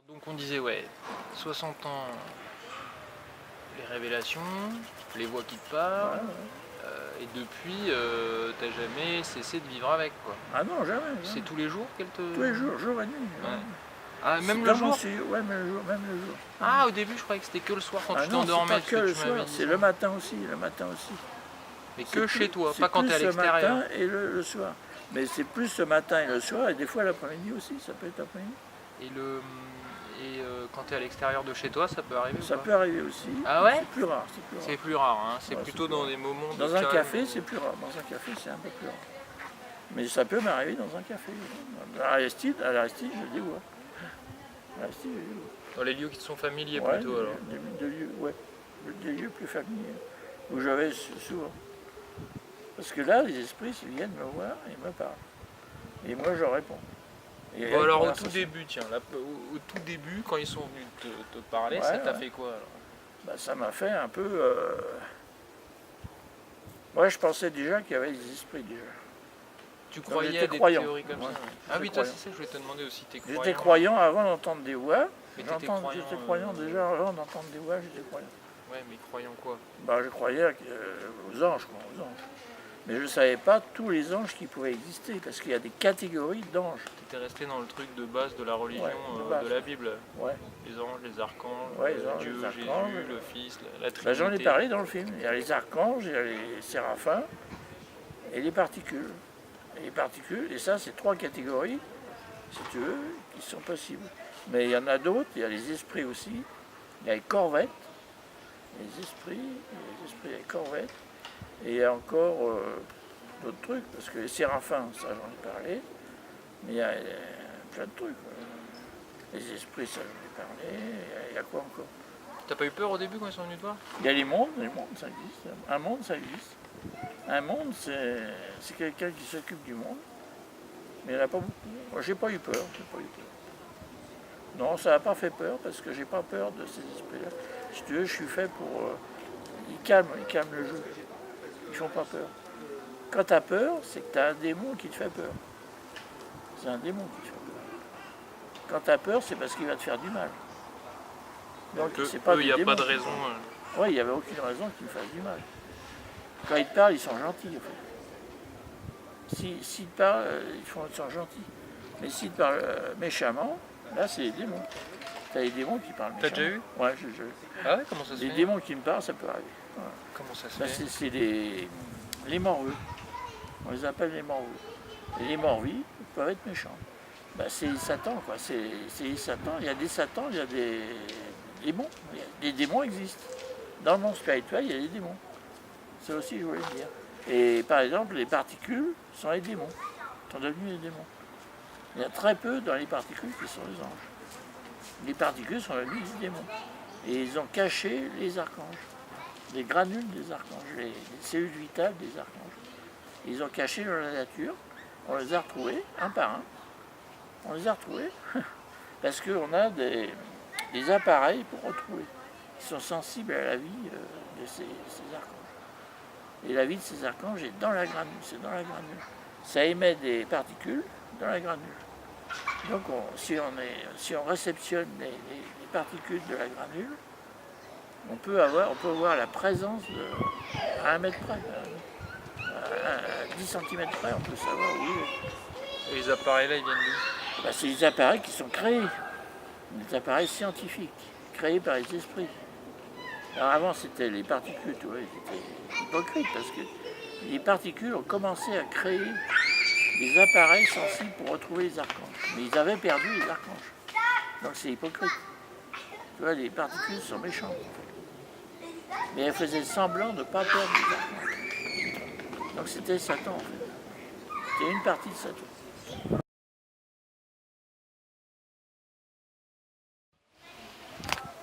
Donc on disait, ouais, 60 ans, les révélations, les voix qui te parlent, et depuis, t'as jamais cessé de vivre avec, quoi. Ah non, jamais. C'est tous les jours qu'elle te... Tous les jours, jour et nuit. Ouais. Ah, même C'est le jour? Ouais, même le jour, même le jour. Ah, au début, je croyais que c'était que le soir quand tu non, t'endormais. c'est pas que le soir, c'est le matin aussi, le matin aussi. Mais que chez toi, pas quand t'es à l'extérieur. l'extérieur. Le matin et le soir. Mais c'est plus le matin et le soir, et des fois l'après-midi aussi, ça peut être l'après-midi. Et quand t'es à l'extérieur de chez toi, ça peut arriver? Ça peut arriver aussi. Ah ouais? C'est plus rare. C'est plus rare, hein. C'est plutôt dans des moments de Dans un café, c'est plus rare. Dans un café, c'est un peu plus rare. Mais ça peut m'arriver dans un café. À l'Aristide, je les vois. Dans les lieux qui te sont familiers ouais, plutôt alors? Des lieux plus familiers, où je vais souvent. Parce que là, les esprits, ils viennent me voir et me parlent. Et moi, je réponds. Bon alors au tout début, tiens, là, au tout début, quand ils sont venus te parler, ça t'a fait quoi alors? Bah, ça m'a fait un peu... Moi, je pensais déjà qu'il y avait des esprits déjà. Tu croyais à des croyant. théories comme ça? Ah oui, toi c'est ça, je voulais te demander aussi, t'es croyant? J'étais croyant avant d'entendre des voix. J'étais croyant déjà avant d'entendre des voix, j'étais croyant. Ouais, mais croyant quoi? Bah, je croyais aux anges, quoi, aux anges. Mais je ne savais pas tous les anges qui pouvaient exister, parce qu'il y a des catégories d'anges. Tu étais resté dans le truc de base de la religion, de la Bible? Ouais. Les anges, les archanges, Dieu, Jésus, le Fils, la Trinité. Bah, j'en ai parlé dans le film. Il y a les archanges, il y a les séraphins et les particules. Et ça, c'est 3 catégories, si tu veux, qui sont possibles. Mais il y en a d'autres, il y a les esprits aussi, il y a les corvettes, les esprits les corvettes, et il y a encore d'autres trucs, parce que les séraphins, ça j'en ai parlé, mais il y a plein de trucs. Les esprits, ça j'en ai parlé, il y a quoi encore? T'as pas eu peur au début quand ils sont venus te voir? Il y a les mondes, ça existe. Un monde, ça existe. Un monde, c'est quelqu'un qui s'occupe du monde, mais il n'y en a pas beaucoup. Moi, j'ai pas eu peur. Non, ça n'a pas fait peur, parce que j'ai pas peur de ces esprits-là. Si tu veux, je suis fait pour... ils calment le jeu. Ils font pas peur. Quand tu as peur, c'est que tu as un démon qui te fait peur. C'est un démon qui te fait peur. Quand tu as peur, c'est parce qu'il va te faire du mal. Donc c'est pas il n'y a pas de raison. Oui, il n'y avait aucune raison qu'il me fasse du mal. Quand ils te parlent, ils sont gentils, en fait. S'ils te parlent, ils sont gentils. Mais s'ils te parlent méchamment, là, c'est les démons. T'as les démons qui parlent méchamment. T'as déjà eu? Ouais, j'ai déjà eu. Ah ouais, comment ça se fait? Les démons qui me parlent, ça peut arriver. Ouais. Comment ça se fait? C'est les morveux. On les appelle les morveux. Et les morvis peuvent être méchants. Bah, c'est Satan, quoi. C'est Satan. Il y a des satans, il y a des démons. Les démons existent. Dans le monde spirituel, il y a des démons. Ça aussi, je voulais le dire. Et par exemple, les particules sont les démons. Sont devenus les démons. Il y a très peu dans les particules qui sont les anges. Les particules sont devenues les démons. Et ils ont caché les archanges. Les granules des archanges, les cellules vitales des archanges. Ils ont caché dans la nature. On les a retrouvés, un par un. On les a retrouvés parce qu'on a des appareils pour retrouver, qui sont sensibles à la vie de ces archanges. Et la vie de ces archanges est dans la granule, c'est dans la granule. Ça émet des particules dans la granule. Donc si on réceptionne les particules de la granule, on peut voir la présence à 1 mètre près, à 10 cm près, on peut savoir où il est. Et les appareils-là, ils viennent d'où? Bah, c'est des appareils qui sont créés, des appareils scientifiques, créés par les esprits. Alors avant, c'était les particules, tu vois, ils étaient hypocrites, parce que les particules ont commencé à créer des appareils sensibles pour retrouver les archanges. Mais ils avaient perdu les archanges. Donc c'est hypocrite. Tu vois, les particules sont méchantes. Mais elles faisaient semblant de ne pas perdre les archanges. Donc c'était Satan, en fait. C'était une partie de Satan.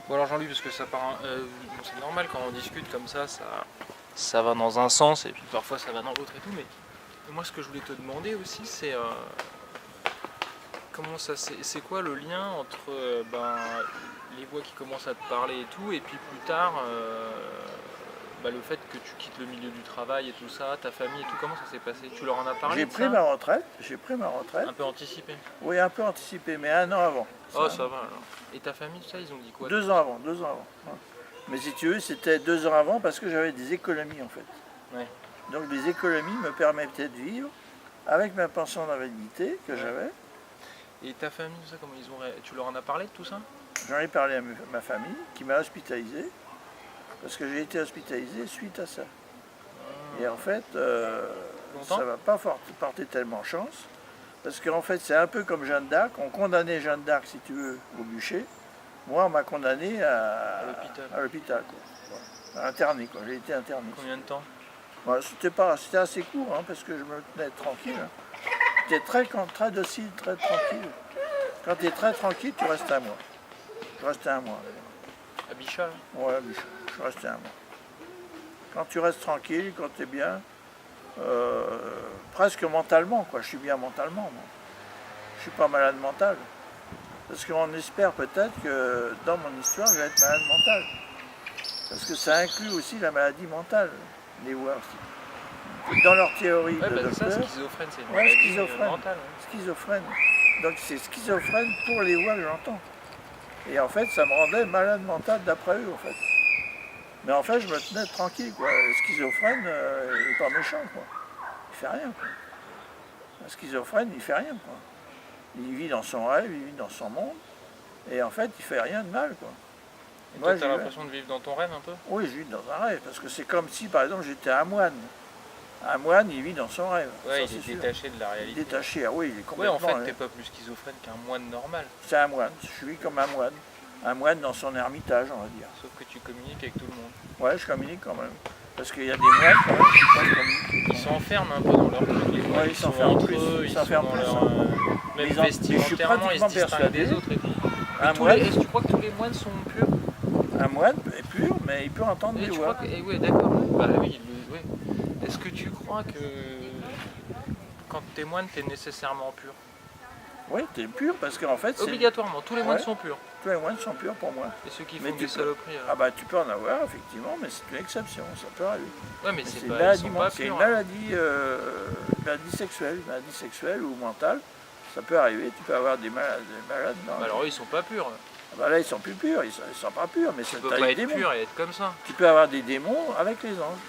Bon alors Jean-Louis, parce que ça part, c'est normal quand on discute comme ça va dans un sens et puis parfois ça va dans l'autre et tout, mais moi ce que je voulais te demander aussi c'est comment ça, c'est quoi le lien entre les voix qui commencent à te parler et tout, et puis plus tard le fait que tu quittes le milieu du travail et tout ça, ta famille et tout, comment ça s'est passé? Tu leur en as parlé J'ai de pris ça? ma retraite, Un peu anticipé. Oui, un peu anticipé, mais 1 an avant. Oh, ça va alors. Et ta famille, tout ça, ils ont dit quoi? 2 ans avant, 2 ans avant. Ouais. Mais si tu veux, c'était 2 ans avant parce que j'avais des économies en fait. Ouais. Donc les économies me permettaient de vivre avec ma pension d'invalidité que j'avais. Et ta famille, tout ça, comment tu leur en as parlé de tout ça? J'en ai parlé à ma famille qui m'a hospitalisé parce que j'ai été hospitalisé suite à ça. Et en fait, ça ne va pas porter tellement chance parce qu'en fait, c'est un peu comme Jeanne d'Arc. On condamnait Jeanne d'Arc, si tu veux, au bûcher. Moi, on m'a condamné à l'hôpital, quoi. Interné, quoi. J'ai été interné. Combien de temps? C'était assez court, hein, parce que je me tenais tranquille. J'étais très docile, très tranquille. Quand tu es très tranquille, tu restes 1 mois. Je restais 1 mois. À Bichat, là? Ouais, je suis resté 1 mois. Quand tu restes tranquille, quand tu es bien, presque mentalement, quoi. Je suis bien mentalement, moi. Je suis pas malade mental. Parce qu'on espère peut-être que dans mon histoire, je vais être malade mental. Parce que ça inclut aussi la maladie mentale, les voix aussi. Dans leur théorie de c'est ça, docteur, schizophrène, c'est une maladie mentale. schizophrène. Donc c'est schizophrène pour les voix que j'entends. Et en fait, ça me rendait malade mental d'après eux, en fait. Mais en fait, je me tenais tranquille, quoi. Le schizophrène, il n'est pas méchant, quoi. Il fait rien, quoi. Le schizophrène, il fait rien, quoi. Il vit dans son rêve, il vit dans son monde. Et en fait, il fait rien de mal, quoi. Et toi, tu as l'impression de vivre dans ton rêve un peu? Oui, je vis dans un rêve, parce que c'est comme si, par exemple, j'étais un moine. Un moine, il vit dans son rêve. Ouais, ça, il est sûr. détaché de la réalité. Il est détaché, ah oui, il est Ouais, complètement... en fait, t'es pas plus schizophrène qu'un moine normal. C'est un moine, je vis comme un moine. Un moine dans son ermitage, on va dire. Sauf que tu communiques avec tout le monde. Ouais, je communique quand même. Parce qu'il y a des moines quand même qui peuvent communiquer. Ils s'enferment un peu dans leur truc, les moines. Ouais, ils s'enferment entre plus. eux, Ils sont s'enferment dans plus, leur... hein. Même Mais je suis vestimentairement, ils se pratiquement distinguent persuadé. des autres et tout. Un Mais moine, est-ce que tu crois que tous les moines sont purs? un moine est pur, mais il peut entendre Et des tu voix. crois que... ouais, d'accord. Bah oui, ouais. Est-ce que tu crois que quand t'es moine, t'es nécessairement pur? Oui, t'es pur parce qu'en fait, c'est... Obligatoirement, tous les moines Ouais. sont purs. Tous les moines sont purs pour moi. Et ceux qui Mais font tu des peux- saloperies. Ah bah tu peux en avoir, effectivement, mais c'est une exception, ça peut arriver. Ouais, mais C'est c'est une pas, ils maladie, sont pas c'est une purs. maladie sexuelle ou mentale. Ça peut arriver, tu peux avoir des malades dans... Bah alors eux, ils sont pas purs. Ah bah là, ils sont plus purs, ils sont pas purs, mais Tu c'est peux t'as pas les être démons. pur et être comme ça. Tu peux avoir des démons avec les anges.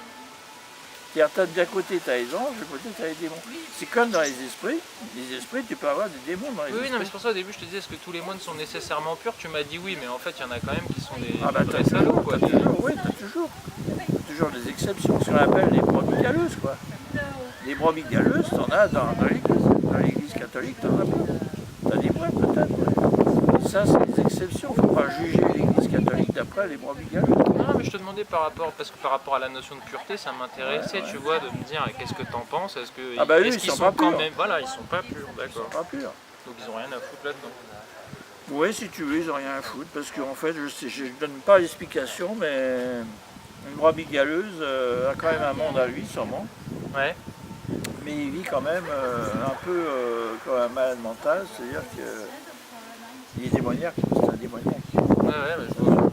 C'est-à-dire, d'un côté, tu as les anges, de l'autre côté, tu as les démons. C'est comme dans les esprits. Les esprits, tu peux avoir des démons dans les Oui, esprits. non, mais c'est pour ça au début je te disais est-ce que tous les moines sont nécessairement purs? Tu m'as dit oui, mais en fait il y en a quand même qui sont des Ah bah vrais t'as salauds toujours, quoi. oui, t'as toujours. T'as toujours des exceptions, ce qu'on appelle les brebis galeuses, quoi. Les brebis galeuses, t'en as dans l'église. Dans l'église catholique, t'en as pas. T'as des moines peut-être, ouais. Ça, c'est des exceptions. Faut pas juger l'église catholique d'après les brebis galeuses. Non, mais je te demandais parce que par rapport à la notion de pureté, ça m'intéressait, Ouais. tu vois, de me dire qu'est-ce que t'en penses, est-ce que Ah bah eux, est-ce ils qu'ils sont sont pas quand purs. même, voilà, ils sont pas purs, Ils d'accord. sont pas purs. Donc ils ont rien à foutre là-dedans. Oui, si tu veux, ils n'ont rien à foutre, parce qu'en fait, je ne donne pas l'explication, mais une brebis galeuse a quand même un monde à lui, sûrement, Ouais. mais il vit quand même un peu comme un malade mental, c'est-à-dire qu'il est démoniaque, c'est un démoniaque. Ouais, ouais, bah, je vois.